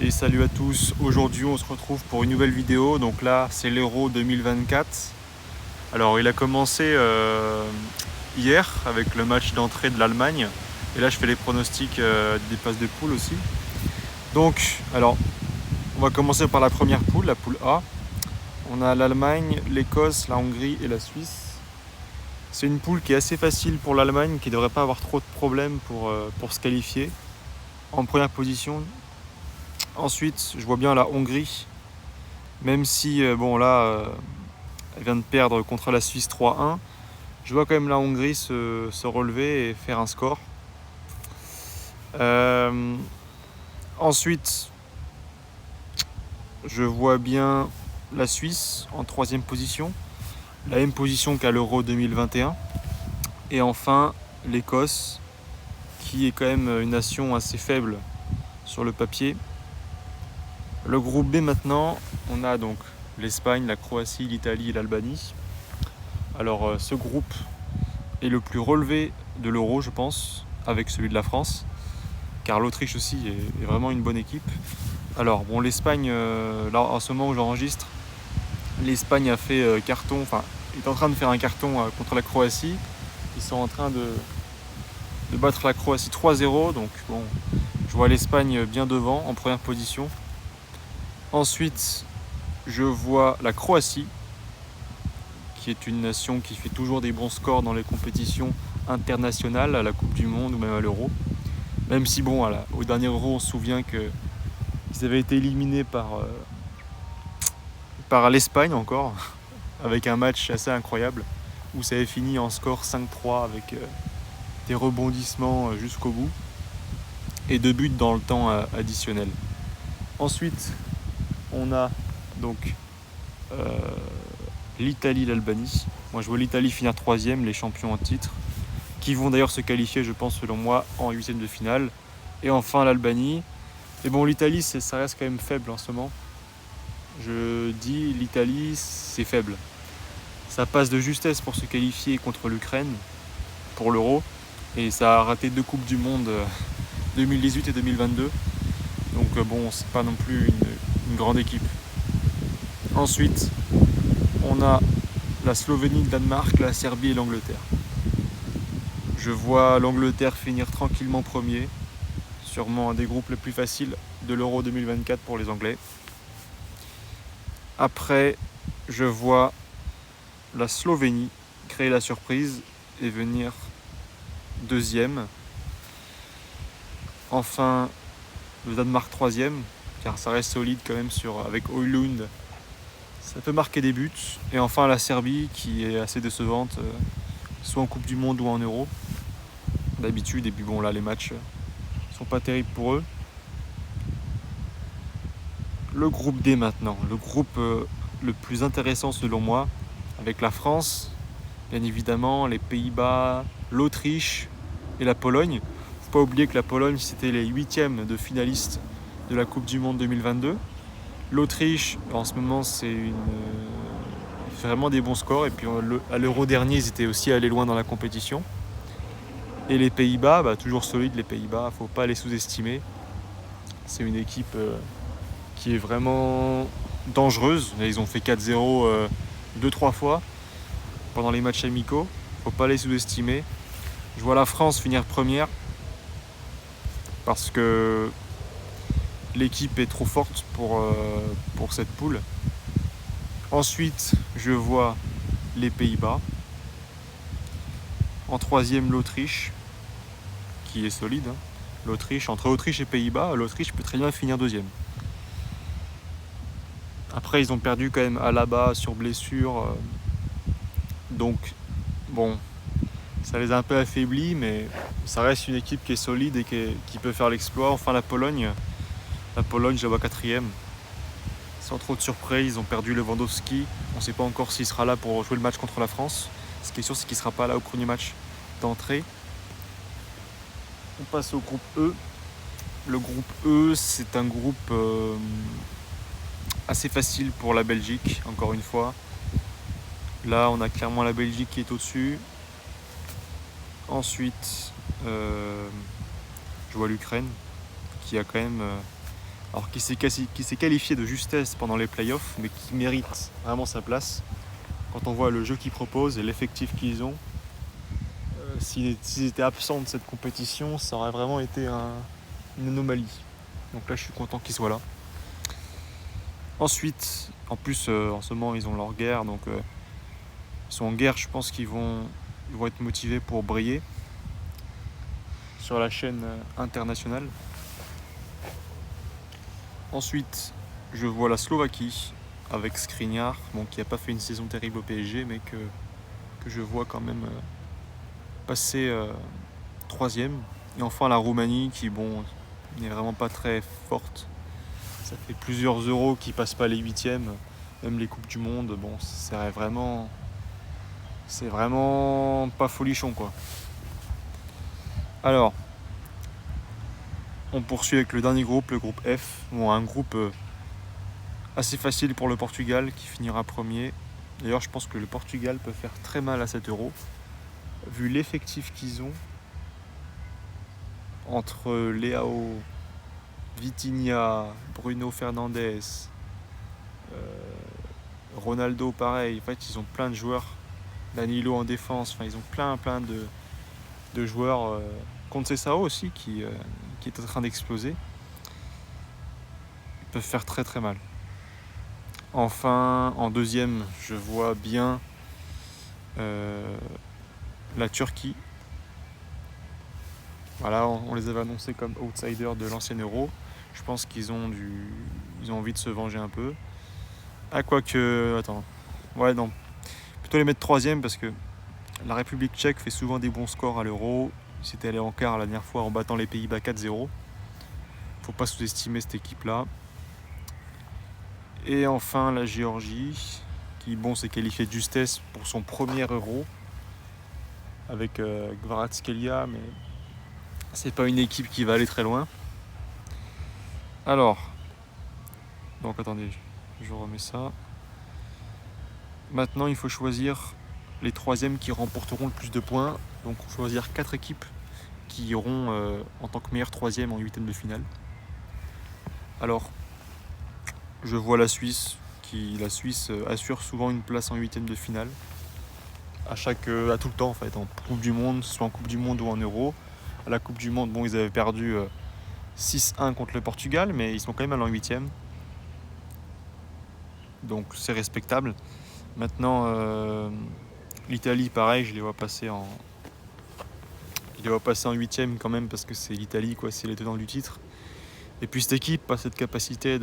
Et salut à tous, aujourd'hui on se retrouve pour une nouvelle vidéo. Donc là c'est l'Euro 2024. Alors il a commencé hier avec le match d'entrée de l'Allemagne. Et là je fais les pronostics des phases de poule aussi. Donc alors on va commencer par la première poule, la poule A. On a l'Allemagne, l'Écosse, la Hongrie et la Suisse. C'est une poule qui est assez facile pour l'Allemagne, qui ne devrait pas avoir trop de problèmes pour se qualifier. En première position. Ensuite, je vois bien la Hongrie, même si, elle vient de perdre contre la Suisse 3-1. Je vois quand même la Hongrie se relever et faire un score. Ensuite, je vois bien la Suisse en troisième position, la même position qu'à l'Euro 2021. Et enfin, l'Écosse, qui est quand même une nation assez faible sur le papier. Le groupe B maintenant, on a donc l'Espagne, la Croatie, l'Italie et l'Albanie. Alors ce groupe est le plus relevé de l'Euro, je pense, avec celui de la France, car l'Autriche aussi est vraiment une bonne équipe. Alors bon, l'Espagne, là en ce moment où j'enregistre, l'Espagne a fait carton, enfin est en train de faire un carton contre la Croatie. Ils sont en train de battre la Croatie 3-0, donc bon, je vois l'Espagne bien devant, en première position. Ensuite, je vois la Croatie, qui est une nation qui fait toujours des bons scores dans les compétitions internationales, à la Coupe du Monde ou même à l'Euro. Même si, bon, au dernier Euro, on se souvient qu'ils avaient été éliminés par l'Espagne encore, avec un match assez incroyable, où ça avait fini en score 5-3 avec des rebondissements jusqu'au bout, et 2 buts dans le temps additionnel. Ensuite, on a donc l'Italie, l'Albanie. Moi je vois l'Italie finir 3ème, les champions en titre, qui vont d'ailleurs se qualifier, je pense, selon moi, en 8ème de finale. Et enfin l'Albanie. Et bon, l'Italie, ça reste quand même faible en ce moment. Je dis l'Italie, c'est faible. Ça passe de justesse pour se qualifier contre l'Ukraine pour l'Euro. Et ça a raté 2 Coupes du Monde 2018 et 2022. Donc bon, c'est pas non plus une grande équipe. Ensuite, on a la Slovénie, le Danemark, la Serbie et l'Angleterre. Je vois l'Angleterre finir tranquillement premier, sûrement un des groupes les plus faciles de l'Euro 2024 pour les Anglais. Après, je vois la Slovénie créer la surprise et venir deuxième. Enfin, le Danemark troisième, car ça reste solide quand même avec Højlund. Ça peut marquer des buts. Et enfin la Serbie qui est assez décevante, soit en Coupe du Monde ou en Euro d'habitude. Et puis bon, là les matchs sont pas terribles pour eux. Le groupe D maintenant, le groupe le plus intéressant selon moi, avec la France, bien évidemment, les Pays-Bas, l'Autriche et la Pologne. Faut pas oublier que la Pologne c'était les 8e de finalistes de la Coupe du Monde 2022. L'Autriche, en ce moment, fait vraiment des bons scores. Et puis à l'Euro dernier, ils étaient aussi allés loin dans la compétition. Et les Pays-Bas, toujours solides les Pays-Bas, faut pas les sous-estimer. C'est une équipe qui est vraiment dangereuse. Ils ont fait 4-0 2-3 fois pendant les matchs amicaux. Faut pas les sous-estimer. Je vois la France finir première parce que l'équipe est trop forte pour cette poule. Ensuite, je vois les Pays-Bas. En troisième, l'Autriche, qui est solide. L'Autriche, entre Autriche et Pays-Bas, l'Autriche peut très bien finir deuxième. Après, ils ont perdu quand même Alaba sur blessure. Donc, bon, ça les a un peu affaiblis, mais ça reste une équipe qui est solide et qui peut faire l'exploit. Enfin, la Pologne, je la vois quatrième. Sans trop de surprise, ils ont perdu Lewandowski. On ne sait pas encore s'il sera là pour jouer le match contre la France. Ce qui est sûr, c'est qu'il ne sera pas là au premier match d'entrée. On passe au groupe E. Le groupe E, c'est un groupe assez facile pour la Belgique, encore une fois. Là, on a clairement la Belgique qui est au-dessus. Ensuite, je vois l'Ukraine, qui a quand même alors qui s'est qualifié de justesse pendant les playoffs, mais qui mérite vraiment sa place. Quand on voit le jeu qu'ils proposent et l'effectif qu'ils ont, s'ils étaient absents de cette compétition, ça aurait vraiment été une anomalie. Donc là, je suis content qu'ils soient là. Ensuite, en plus, en ce moment, ils ont leur guerre, donc ils sont en guerre. Je pense qu'ils vont être motivés pour briller sur la chaîne internationale. Ensuite, je vois la Slovaquie avec Skriniar, qui n'a pas fait une saison terrible au PSG, mais que je vois quand même passer troisième. Et enfin la Roumanie qui n'est vraiment pas très forte. Ça fait plusieurs euros qui passent pas les huitièmes, même les coupes du monde. C'est vraiment pas folichon quoi. Alors, on poursuit avec le dernier groupe, le groupe F. Un groupe assez facile pour le Portugal qui finira premier. D'ailleurs, je pense que le Portugal peut faire très mal à cet euro, vu l'effectif qu'ils ont entre Leao, Vitinha, Bruno Fernandes, Ronaldo pareil. En fait, ils ont plein de joueurs. Danilo en défense. Enfin, ils ont plein de joueurs. Conceição aussi qui est en train d'exploser. Ils peuvent faire très très mal. Enfin, en deuxième, je vois bien la Turquie. Voilà, on les avait annoncés comme outsiders de l'ancien Euro. Je pense qu'ils ont envie de se venger un peu. Ah, quoique, attends. Ouais, non. Plutôt les mettre troisième parce que la République tchèque fait souvent des bons scores à l'Euro. Ils s'étaient allés en quart la dernière fois en battant les Pays-Bas 4-0. Faut pas sous-estimer cette équipe-là. Et enfin, la Géorgie, qui s'est qualifiée de justesse pour son premier Euro avec Kvaratskhelia, mais c'est pas une équipe qui va aller très loin. Alors, donc attendez, je remets ça. Maintenant, il faut choisir les troisièmes qui remporteront le plus de points. Donc, on va choisir 4 équipes qui iront en tant que meilleur troisième en huitième de finale. Alors, je vois la Suisse assure souvent une place en huitième de finale. À tout le temps en fait, en Coupe du Monde, soit en Coupe du Monde ou en Euro. À la Coupe du Monde, ils avaient perdu 6-1 contre le Portugal, mais ils sont quand même allés en huitième. Donc c'est respectable. Maintenant, l'Italie, pareil, je les vois passer en huitième quand même parce que c'est l'Italie, quoi, c'est les tenants du titre. Et puis cette équipe a cette capacité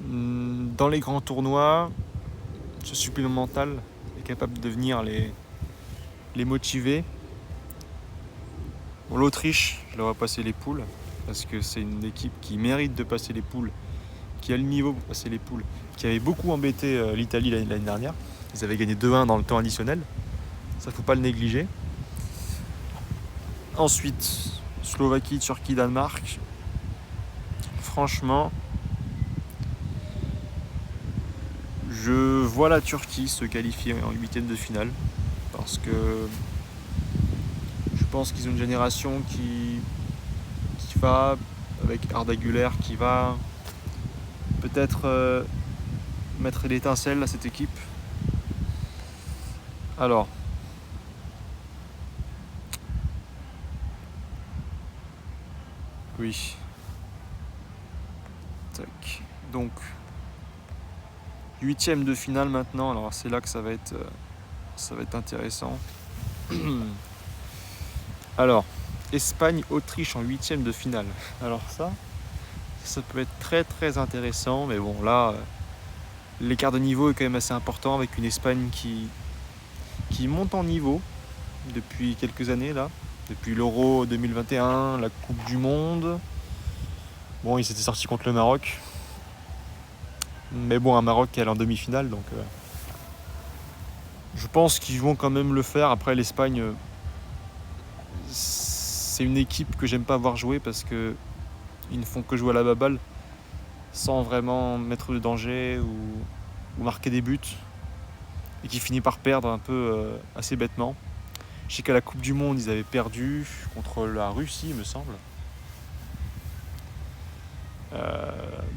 dans les grands tournois, ce supplémental est capable de venir les motiver. L'Autriche, je la vois passer les poules parce que c'est une équipe qui mérite de passer les poules, qui a le niveau pour passer les poules, qui avait beaucoup embêté l'Italie l'année dernière. Ils avaient gagné 2-1 dans le temps additionnel. Ça, faut pas le négliger. Ensuite, Slovaquie, Turquie, Danemark. Franchement, je vois la Turquie se qualifier en huitième de finale parce que je pense qu'ils ont une génération qui va, avec Arda Güler, qui va peut-être mettre l'étincelle à cette équipe. Alors, oui. Tac. Donc, huitième de finale maintenant. Alors c'est là que ça va être intéressant. Alors, Espagne-Autriche en huitième de finale. Alors ça peut être très très intéressant. Mais bon, là, l'écart de niveau est quand même assez important avec une Espagne qui monte en niveau depuis quelques années là. Depuis l'Euro 2021, la Coupe du Monde. Bon, ils s'étaient sortis contre le Maroc. Mais bon, un Maroc qui est allé en demi-finale, donc je pense qu'ils vont quand même le faire. Après, l'Espagne, c'est une équipe que j'aime pas voir jouer parce qu'ils ne font que jouer à la baballe sans vraiment mettre de danger ou marquer des buts et qui finit par perdre un peu assez bêtement. Je sais qu'à la Coupe du Monde, ils avaient perdu contre la Russie, il me semble.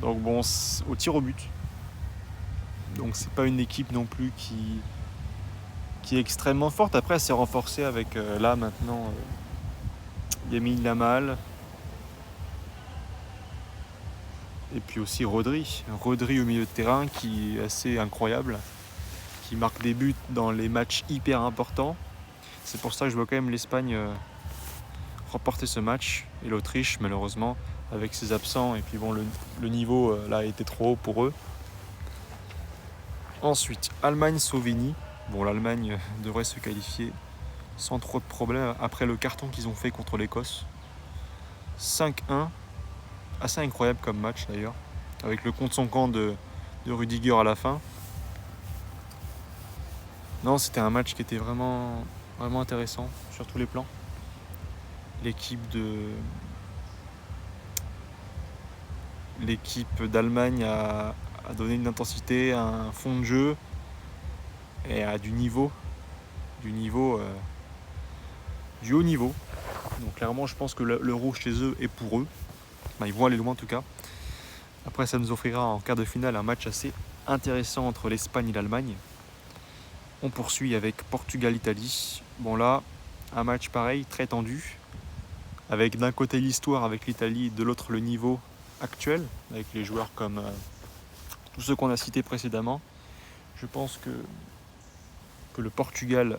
Donc bon, au tir au but. Donc c'est pas une équipe non plus qui est extrêmement forte. Après, elle s'est renforcée avec là maintenant Lamine Yamal. Et puis aussi Rodri au milieu de terrain qui est assez incroyable, qui marque des buts dans les matchs hyper importants. C'est pour ça que je vois quand même l'Espagne remporter ce match. Et l'Autriche, malheureusement, avec ses absents. Et puis bon, le niveau là était trop haut pour eux. Ensuite, Allemagne-Slovénie. Bon, l'Allemagne devrait se qualifier sans trop de problèmes après le carton qu'ils ont fait contre l'Écosse. 5-1. Assez incroyable comme match d'ailleurs. Avec le contre son camp de Rudiger à la fin. Non, c'était un match qui était vraiment, vraiment intéressant sur tous les plans. L'équipe d'Allemagne a donné une intensité, un fond de jeu et a du haut niveau. Donc clairement, je pense que l'Euro chez eux est pour eux. Enfin, ils vont aller loin en tout cas. Après, ça nous offrira en quart de finale un match assez intéressant entre l'Espagne et l'Allemagne. On poursuit avec Portugal-Italie. Bon là, un match pareil, très tendu. Avec d'un côté l'histoire avec l'Italie, de l'autre le niveau actuel, avec les joueurs comme tous ceux qu'on a cités précédemment. Je pense que le Portugal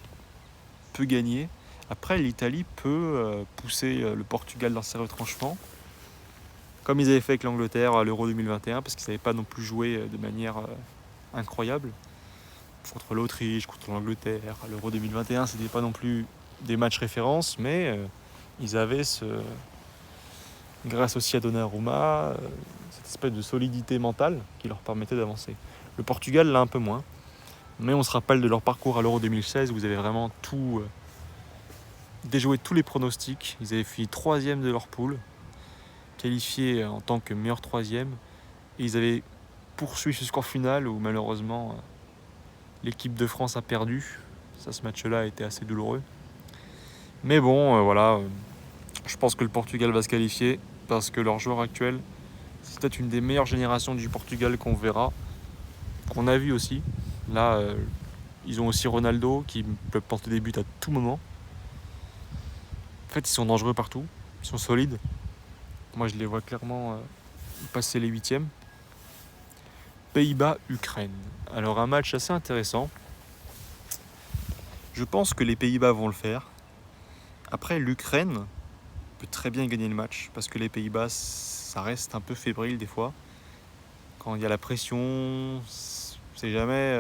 peut gagner. Après, l'Italie peut pousser le Portugal dans ses retranchements, comme ils avaient fait avec l'Angleterre à l'Euro 2021, parce qu'ils n'avaient pas non plus joué de manière incroyable. Contre l'Autriche, contre l'Angleterre, à l'Euro 2021, c'était pas non plus des matchs références, mais ils avaient grâce aussi à Donnarumma, cette espèce de solidité mentale qui leur permettait d'avancer. Le Portugal l'a un peu moins, mais on se rappelle de leur parcours à l'Euro 2016 où ils avaient vraiment tout déjoué tous les pronostics. Ils avaient fini 3e de leur poule, qualifiés en tant que meilleur 3e, et ils avaient poursuivi ce score final où malheureusement l'équipe de France a perdu. Ça, ce match-là a été assez douloureux. Mais bon, voilà, je pense que le Portugal va se qualifier parce que leur joueur actuel, c'est peut-être une des meilleures générations du Portugal qu'on verra, qu'on a vu aussi. Là, ils ont aussi Ronaldo qui peut porter des buts à tout moment. En fait, ils sont dangereux partout, ils sont solides. Moi, je les vois clairement passer les 8e. Pays-Bas-Ukraine. Alors, un match assez intéressant. Je pense que les Pays-Bas vont le faire. Après, l'Ukraine peut très bien gagner le match parce que les Pays-Bas, ça reste un peu fébrile des fois. Quand il y a la pression, c'est jamais.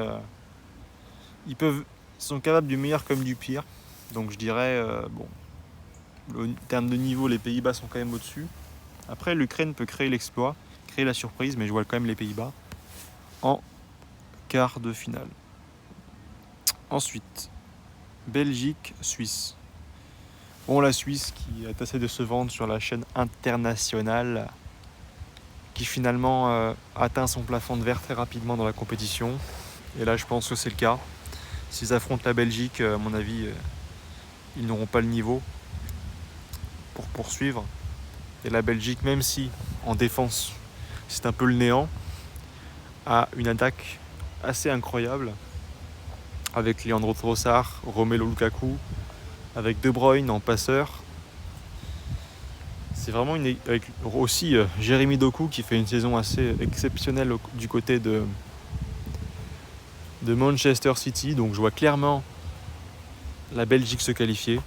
Ils sont capables du meilleur comme du pire. Donc je dirais, en termes de niveau, les Pays-Bas sont quand même au-dessus. Après, l'Ukraine peut créer l'exploit, créer la surprise, mais je vois quand même les Pays-Bas en quart de finale. Ensuite, Belgique-Suisse. Bon, la Suisse qui est assez décevante sur la chaîne internationale, qui finalement atteint son plafond de verre très rapidement dans la compétition. Et là, je pense que c'est le cas. S'ils affrontent la Belgique, à mon avis, ils n'auront pas le niveau pour poursuivre. Et la Belgique, même si en défense, c'est un peu le néant, a une attaque assez incroyable avec Leandro Trossard, Romelu Lukaku, avec De Bruyne en passeur. C'est vraiment avec aussi Jérémy Doku qui fait une saison assez exceptionnelle du côté de Manchester City. Donc je vois clairement la Belgique se qualifier.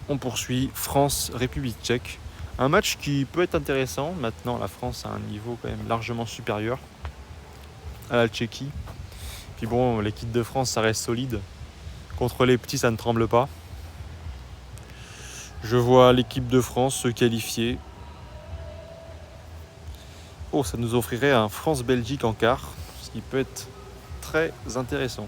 On poursuit France-République tchèque. Un match qui peut être intéressant. Maintenant, la France a un niveau quand même largement supérieur à la Tchéquie. Puis bon, l'équipe de France, ça reste solide. Contre les petits, ça ne tremble pas. Je vois l'équipe de France se qualifier. Oh, ça nous offrirait un France-Belgique en quart, ce qui peut être très intéressant.